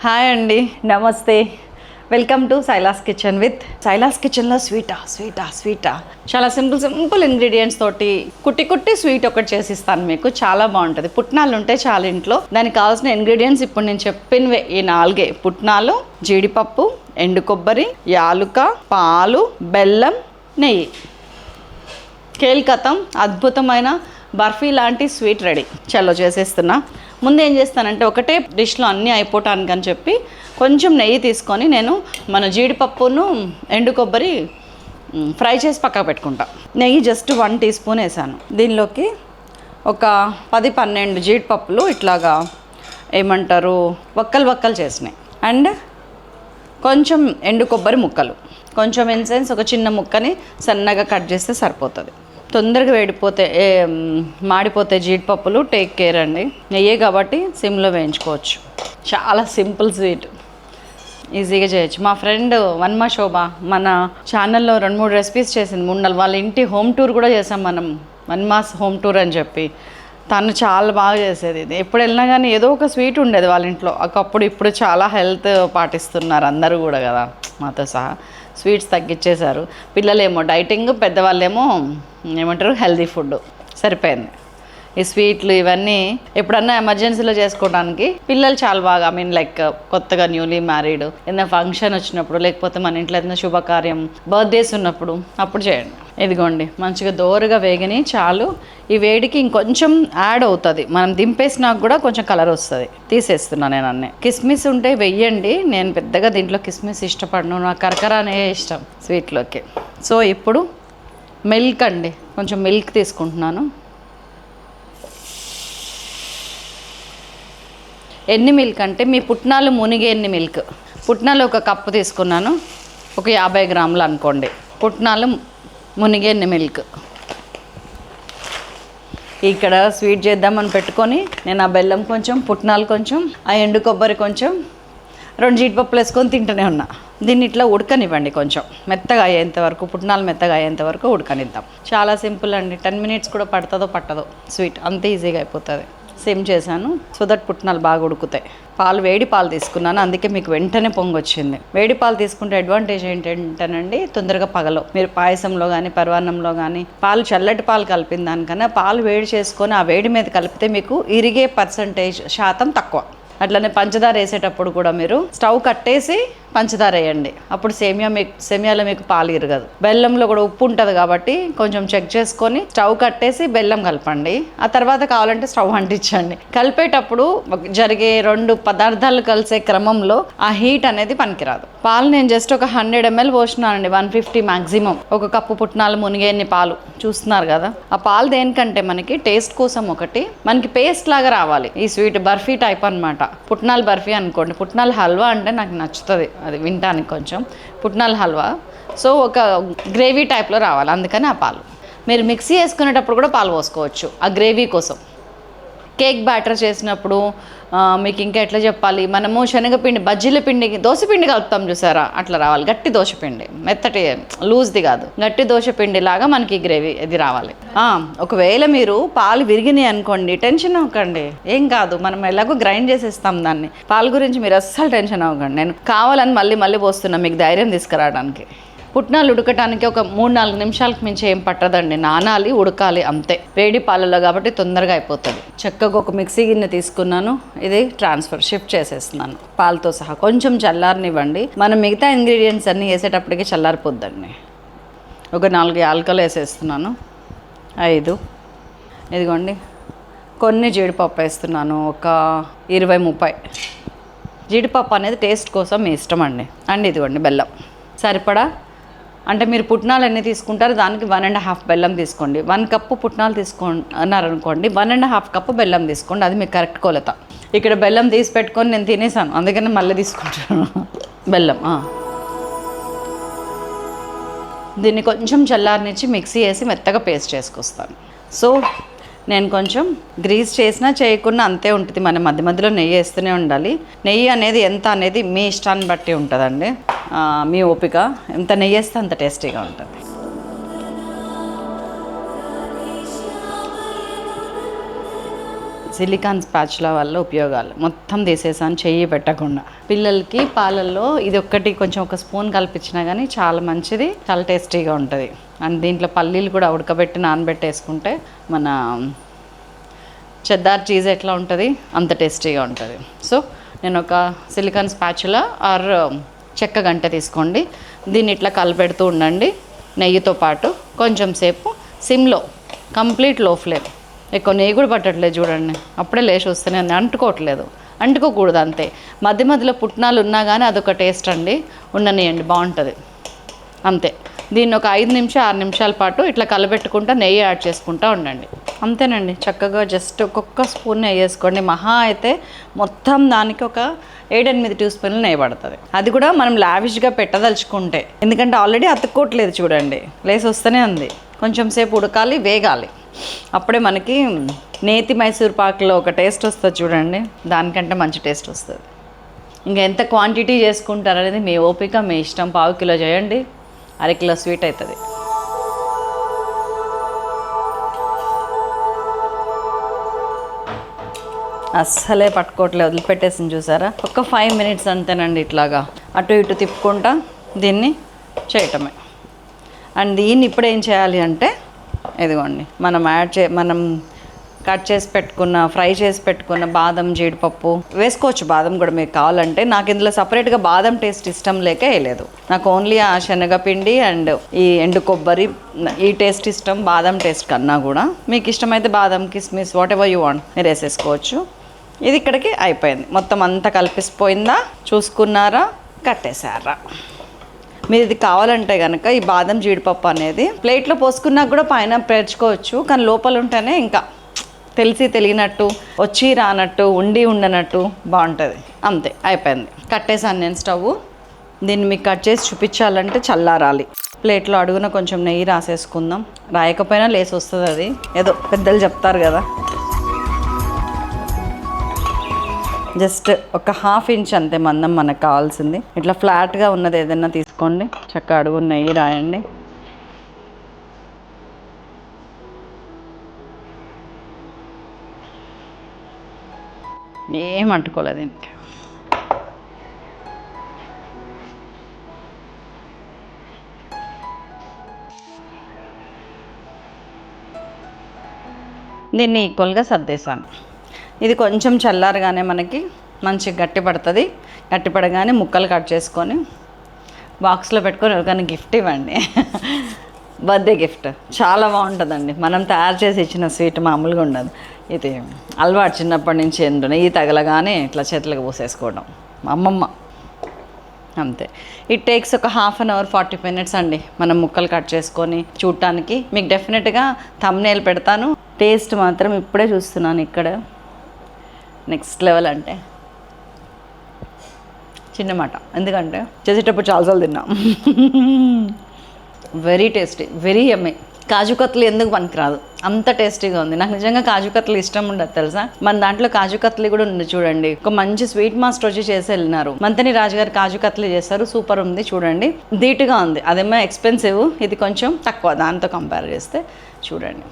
Hi అండి, నమస్తే. Welcome to Silas kitchen with Silas కిచెన్లో స్వీటా చాలా సింపుల్ ఇంగ్రీడియంట్స్ తోటి కుట్టి స్వీట్ ఒకటి చేసిస్తాను మీకు. చాలా బాగుంటుంది. పుట్నాలు ఉంటే చాలా ఇంట్లో. దానికి కావాల్సిన ఇంగ్రీడియంట్స్ ఇప్పుడు నేను చెప్పినవే, ఈ 4: పుట్నాలు, జీడిపప్పు, ఎండు కొబ్బరి, యాలుక, పాలు, బెల్లం, నెయ్యి. కేల్కతం అద్భుతమైన బర్ఫీ లాంటి స్వీట్ రెడీ. చలో చేసేస్తున్నా. ముందు ఏం చేస్తానంటే, ఒకటే డిష్లో అన్నీ అయిపోవటానికి అని చెప్పి కొంచెం నెయ్యి తీసుకొని నేను మన జీడిపప్పును ఎండు కొబ్బరి ఫ్రై చేసి పక్కకు పెట్టుకుంటా. నెయ్యి జస్ట్ 1 టీ స్పూన్ వేసాను. దీనిలోకి ఒక 10-12 జీడిపప్పులు ఇట్లాగా ఏమంటారు వక్కలు చేసినాయి. అండ్ కొంచెం ఎండు కొబ్బరి ముక్కలు, కొంచెం ఇన్సెన్స్, ఒక చిన్న ముక్కని సన్నగా కట్ చేస్తే సరిపోతుంది. తొందరగా మాడిపోతే జీడిపప్పులు. టేక్ కేర్ అండి. నెయ్యే కాబట్టి సిమ్లో వేయించుకోవచ్చు. చాలా సింపుల్ స్వీట్, ఈజీగా చేయొచ్చు. మా ఫ్రెండ్ వన్మా శోభ మన ఛానల్లో 2-3 రెసిపీస్ చేసింది. 3 వాళ్ళ ఇంటి హోమ్ టూర్ కూడా చేసాం మనం, వన్మాస్ హోమ్ టూర్ అని చెప్పి. తను చాలా బాగా చేసేది. ఇది ఎప్పుడు వెళ్ళినా కానీ ఏదో ఒక స్వీట్ ఉండేది వాళ్ళ ఇంట్లో. ఒకప్పుడు ఇప్పుడు చాలా హెల్త్ పాటిస్తున్నారు అందరూ కూడా కదా, మాతో సహా. స్వీట్స్ తగ్గించేశారు. పిల్లలేమో డైటింగ్, పెద్దవాళ్ళేమో ఏమంటారు హెల్తీ ఫుడ్. సరిపోయింది. ఈ స్వీట్లు ఇవన్నీ ఎప్పుడన్నా ఎమర్జెన్సీలో చేసుకోవడానికి పిల్లలు చాలా బాగా, లైక్ కొత్తగా న్యూలీ మ్యారీడ్, ఏదైనా ఫంక్షన్ వచ్చినప్పుడు, లేకపోతే మన ఇంట్లో ఏదైనా శుభకార్యం, బర్త్డేస్ ఉన్నప్పుడు అప్పుడు చేయండి. ఇదిగోండి, మంచిగా దోరగా వేగని చాలు. ఈ వేడికి ఇంకొంచెం యాడ్ అవుతుంది. మనం దింపేసినాక కూడా కొంచెం కలర్ వస్తుంది. తీసేస్తున్నాను నేను అన్నీ. కిస్మిస్ ఉంటే వెయ్యండి. నేను పెద్దగా దీంట్లో కిస్మిస్ ఇష్టపడను, నాకు కరకరానే ఇష్టం స్వీట్లోకి. సో ఇప్పుడు మిల్క్ అండి, కొంచెం మిల్క్ తీసుకుంటున్నాను. ఎన్ని మిల్క్ అంటే మీ పుట్నాలు మునిగే ఎన్ని మిల్క్. పుట్నాలు 1 కప్పు తీసుకున్నాను, ఒక 50 గ్రాములు అనుకోండి. పుట్నాలు మునిగే ఎన్ని మిల్క్. ఇక్కడ స్వీట్ చేద్దామని పెట్టుకొని నేను ఆ బెల్లం కొంచెం, పుట్నాలు కొంచెం, ఆ ఎండు కొబ్బరి కొంచెం, 2 జీడిపప్పులు వేసుకొని తింటూనే ఉన్నా. దీన్ని ఇట్లా ఉడకనివ్వండి, కొంచెం మెత్తగా అయ్యేంత వరకు, పుట్నాలు మెత్తగా అయ్యేంత వరకు ఉడకనిద్దాం. చాలా సింపుల్ అండి. 10 మినిట్స్ కూడా పట్టదో స్వీట్, అంతే ఈజీగా అయిపోతుంది. సిమ్ చేశాను సో దట్ పుట్నాలు బాగా ఉడుకుతాయి. వేడి పాలు తీసుకున్నాను, అందుకే మీకు వెంటనే పొంగొచ్చింది. వేడి పాలు తీసుకుంటే అడ్వాంటేజ్ ఏంటంటేనండి, తొందరగా పగలవు. మీరు పాయసంలో కానీ పరవాన్నంలో కానీ పాలు, చల్లటి పాలు కలిపిన దానికన్నా పాలు వేడి చేసుకొని ఆ వేడి మీద కలిపితే మీకు ఇరిగే శాతం తక్కువ. అట్లనే పంచదార వేసేటప్పుడు కూడా మీరు స్టవ్ కట్టేసి పంచదార వేయండి, అప్పుడు సేమియాలో మీకు పాలు ఇరగదు. బెల్లంలో కూడా ఉప్పు ఉంటుంది కాబట్టి కొంచెం చెక్ చేసుకొని స్టవ్ కట్టేసి బెల్లం కలపండి. ఆ తర్వాత కావాలంటే స్టవ్ అంటించండి. కలిపేటప్పుడు జరిగే 2 పదార్థాలు కలిసే క్రమంలో ఆ హీట్ అనేది పనికిరాదు. పాలు నేను జస్ట్ ఒక 100 ml పోసినానండి, 150 మ్యాక్సిమం. 1 కప్పు పుట్నాలు మునిగేన్ని పాలు చూస్తున్నారు కదా. ఆ పాలు దేనికంటే మనకి టేస్ట్ కోసం, ఒకటి మనకి పేస్ట్ లాగా రావాలి. ఈ స్వీట్ బర్ఫీ టైప్ అనమాట. పుట్నాలు బర్ఫీ అనుకోండి. పుట్నాల హల్వా అంటే నాకు నచ్చుతుంది, అది వింటానికి కొంచెం. పుట్నాల హల్వా సో ఒక గ్రేవీ టైప్లో రావాలి, అందుకని ఆ పాలు. మీరు మిక్సీ వేసుకునేటప్పుడు కూడా పాలు పోసుకోవచ్చు ఆ గ్రేవీ కోసం. కేక్ బ్యాటర్ చేసినప్పుడు మీకు ఇంకా ఎట్లా చెప్పాలి, మనము శనగపిండి, బజ్జీల పిండికి దోశపిండి కలుపుతాం చూసారా, అట్లా రావాలి. గట్టి దోశపిండి, మెత్తటి లూజ్ది కాదు, గట్టి దోశపిండి లాగా మనకి గ్రేవీ ఇది రావాలి. ఒకవేళ మీరు పాలు విరిగినాయి అనుకోండి, టెన్షన్ అవ్వకండి, ఏం కాదు. మనం ఎలాగో గ్రైండ్ చేసేస్తాం దాన్ని. పాలు గురించి మీరు అస్సలు టెన్షన్ అవ్వకండి. నేను కావాలని మళ్ళీ పోస్తున్నా మీకు ధైర్యం తీసుకురావడానికి. పుట్నాలు ఉడకటానికి ఒక 3-4 నిమిషాలకు మించి ఏం పట్టదండి. నానాలి, ఉడకాలి అంతే. వేడి పాలలో కాబట్టి తొందరగా అయిపోతుంది. చక్కగా ఒక మిక్సీ గిన్నె తీసుకున్నాను, ఇది షిఫ్ట్ చేసేస్తున్నాను పాలతో సహా. కొంచెం చల్లారనివ్వండి. మనం మిగతా ఇంగ్రీడియంట్స్ అన్నీ వేసేటప్పటికి చల్లారిపోద్దండి. ఒక 4 యాలకలు వేసేస్తున్నాను, 5. ఇదిగోండి, కొన్ని జీడిపప్పు వేస్తున్నాను, ఒక 20-30. జీడిపప్పు అనేది టేస్ట్ కోసం మీ ఇష్టం అండి. అండ్ ఇదిగోండి బెల్లం సరిపడా. అంటే మీరు పుట్నాలు ఎన్ని తీసుకుంటారో దానికి 1.5 బెల్లం తీసుకోండి. 1 కప్పు పుట్నాలు తీసుకున్నారనుకోండి, 1.5 కప్పు బెల్లం తీసుకోండి. అది మీకు కరెక్ట్ కొలత. ఇక్కడ బెల్లం తీసి పెట్టుకొని నేను తినేసాను, అందుకని మళ్ళీ తీసుకుంటాను బెల్లం. దీన్ని కొంచెం చల్లారనిచ్చి మిక్సీ వేసి మెత్తగా పేస్ట్ చేసుకొస్తాను. సో నేను కొంచెం గ్రీస్ చేసినా చేయకుండా అంతే ఉంటుంది. మనం మధ్యలో నెయ్యి వేస్తూనే ఉండాలి. నెయ్యి అనేది ఎంత అనేది మీ ఇష్టాన్ని బట్టి ఉంటుందండి, మీ ఓపిక. ఎంత నెయ్యి వేస్తే అంత టేస్టీగా ఉంటుంది. సిలికాన్ స్పాచులా వల్ల ఉపయోగాలు మొత్తం తీసేసాను చెయ్యి పెట్టకుండా. పిల్లలకి పాలల్లో ఇది ఒక్కటి కొంచెం ఒక స్పూన్ కల్పించినా కానీ చాలా మంచిది, చాలా టేస్టీగా ఉంటుంది. అండ్ దీంట్లో పల్లీలు కూడా ఉడకబెట్టి నానబెట్టేసుకుంటే మన చెద్దార్ చీజ్ ఎట్లా ఉంటుంది అంత టేస్టీగా ఉంటుంది. సో నేను ఒక సిలికాన్ స్పాచులా ఆర్ చెక్క గంట తీసుకోండి. దీన్ని ఇట్లా కలిపెడుతూ ఉండండి నెయ్యితో పాటు కొంచెం సేపు సిమ్లో, కంప్లీట్ లో ఫ్లేమ్. ఎక్కువ నెయ్యి కూడా పట్టట్లేదు చూడండి, అప్పుడే లేచి వస్తేనే అంటుకోవట్లేదు, అంటుకోకూడదు అంతే. మధ్య మధ్యలో పుట్నాలు ఉన్నా కానీ అదొక టేస్ట్ అండి, ఉండనియండి బాగుంటుంది అంతే. దీన్ని ఒక 5-6 నిమిషాల పాటు ఇట్లా కలబెట్టుకుంటా నెయ్యి యాడ్ చేసుకుంటూ ఉండండి. అంతేనండి, చక్కగా జస్ట్ ఒక్కొక్క స్పూన్ నెయ్యి వేసుకోండి. మహా అయితే మొత్తం దానికి ఒక 7-8 టీ స్పూన్లు నెయ్యి పడుతుంది. అది కూడా మనం లావిష్గా పెట్టదలుచుకుంటే, ఎందుకంటే ఆల్రెడీ అతుక్కోవట్లేదు చూడండి, లేసి వస్తూనే ఉంది. కొంచెం సేపు ఉడకాలి, వేగాలి, అప్పుడే మనకి నేతి మైసూర్ పాకులో ఒక టేస్ట్ వస్తుంది చూడండి, దానికంటే మంచి టేస్ట్ వస్తుంది. ఇంకా ఎంత క్వాంటిటీ చేసుకుంటారనేది మీ ఓపిక, మీ ఇష్టం. 1/2 కిలో చేయండి, 1/2 కిలో స్వీట్ అవుతుంది. అస్సలే పట్టుకోవట్లే, వదిలిపెట్టేసింది చూసారా. ఒక 5 మినిట్స్ అంతేనండి, ఇట్లాగా అటు ఇటు తిప్పుకుంటా దీన్ని చేయటమే. అండ్ దీన్ని ఇప్పుడు ఏం చేయాలి అంటే, ఇదిగోండి మనం కట్ చేసి పెట్టుకున్న, ఫ్రై చేసి పెట్టుకున్న బాదం, జీడిపప్పు వేసుకోవచ్చు. బాదం కూడా మీకు కావాలంటే. నాకు ఇందులో సపరేట్గా బాదం టేస్ట్ ఇష్టం లేక వేయలేదు. నాకు ఓన్లీ ఆ శనగపిండి అండ్ ఈ ఎండు కొబ్బరి ఈ టేస్ట్ ఇష్టం, బాదం టేస్ట్ కన్నా కూడా. మీకు ఇష్టమైతే బాదం, కిస్మిస్, వాట్ ఎవర్ యూ వాంట్ మీరు వేసేసుకోవచ్చు. ఇది ఇక్కడికి అయిపోయింది. మొత్తం అంతా కలిపిసిపోయిందా, చూసుకున్నారా, కట్టేశారా. మీరు ఇది కావాలంటే కనుక ఈ బాదం జీడిపప్పు అనేది ప్లేట్లో పోసుకున్నాక కూడా పైన పేర్చుకోవచ్చు, కానీ లోపల ఉంటేనే ఇంకా తెలిసి తెలియనట్టు, వచ్చి రానట్టు, ఉండి ఉండనట్టు బాగుంటుంది. అంతే, అయిపోయింది. కట్టేసాను నేను స్టవ్. దీన్ని మీకు కట్ చేసి చూపించాలంటే చల్లారాలి. ప్లేట్లో అడుగున కొంచెం నెయ్యి రాసేసుకుందాం. రాయకపోయినా లేసి వస్తుంది, అది ఏదో పెద్దలు చెప్తారు కదా. జస్ట్ ఒక 1/2 ఇంచ్ అంతే మందం మనకు కావాల్సింది. ఇట్లా ఫ్లాట్గా ఉన్నది ఏదైనా తీసుకోండి, చక్కగా అడుగు నెయ్యి రాయండి. ఏం అంటుకోలేదు దీనికి. దీన్ని ఈక్వల్గా సర్దేశాను. ఇది కొంచెం చల్లారగానే మనకి మంచిగా గట్టి పడుతుంది. గట్టి పడగానే ముక్కలు కట్ చేసుకొని బాక్స్లో పెట్టుకొని ఎవరికైనా గిఫ్ట్ ఇవ్వండి. బర్త్డే గిఫ్ట్ చాలా బాగుంటుందండి. మనం తయారు చేసి ఇచ్చిన స్వీట్ మామూలుగా ఉండదు. ఇది అలవాటు చిన్నప్పటి నుంచి ఏంటో నెయ్యి తగలగానే ఇట్లా చేతులకు పోసేసుకోవడం మా అమ్మమ్మ. అంతే. ఇట్ టేక్స్ ఒక 1/2 అవర్ 40 మినిట్స్ అండి మనం ముక్కలు కట్ చేసుకొని చూడటానికి. మీకు డెఫినెట్గా థంబ్నెయిల్ పెడతాను. టేస్ట్ మాత్రం ఇప్పుడే చూస్తున్నాను ఇక్కడ, నెక్స్ట్ లెవెల్. అంటే చిన్నమాట, ఎందుకంటే చేసేటప్పుడు చాలాసార్లు తిన్నాం. Very tasty, very yummy. Kaju katli ఎందుకు పనికిరాదు, అంత టేస్టీగా ఉంది. నాకు నిజంగా కాజు కత్లీ ఇష్టం ఉండదు తెలుసా. మన దాంట్లో కాజు కత్లీ కూడా ఉంది చూడండి. ఒక మంచి స్వీట్ మాస్టర్ వచ్చి చేసి వెళ్ళినారు, మంతని రాజు గారు కాజు కత్లీ చేస్తారు, సూపర్ ఉంది చూడండి. ధీటుగా ఉంది. అదేమో ఎక్స్పెన్సివ్, ఇది కొంచెం తక్కువ దాంతో కంపేర్ చేస్తే. చూడండి,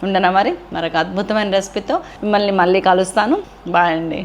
ఉండనా మరి మరొక అద్భుతమైన రెసిపీతో మిమ్మల్ని మళ్ళీ కలుస్తాను. బాయ్ అండి.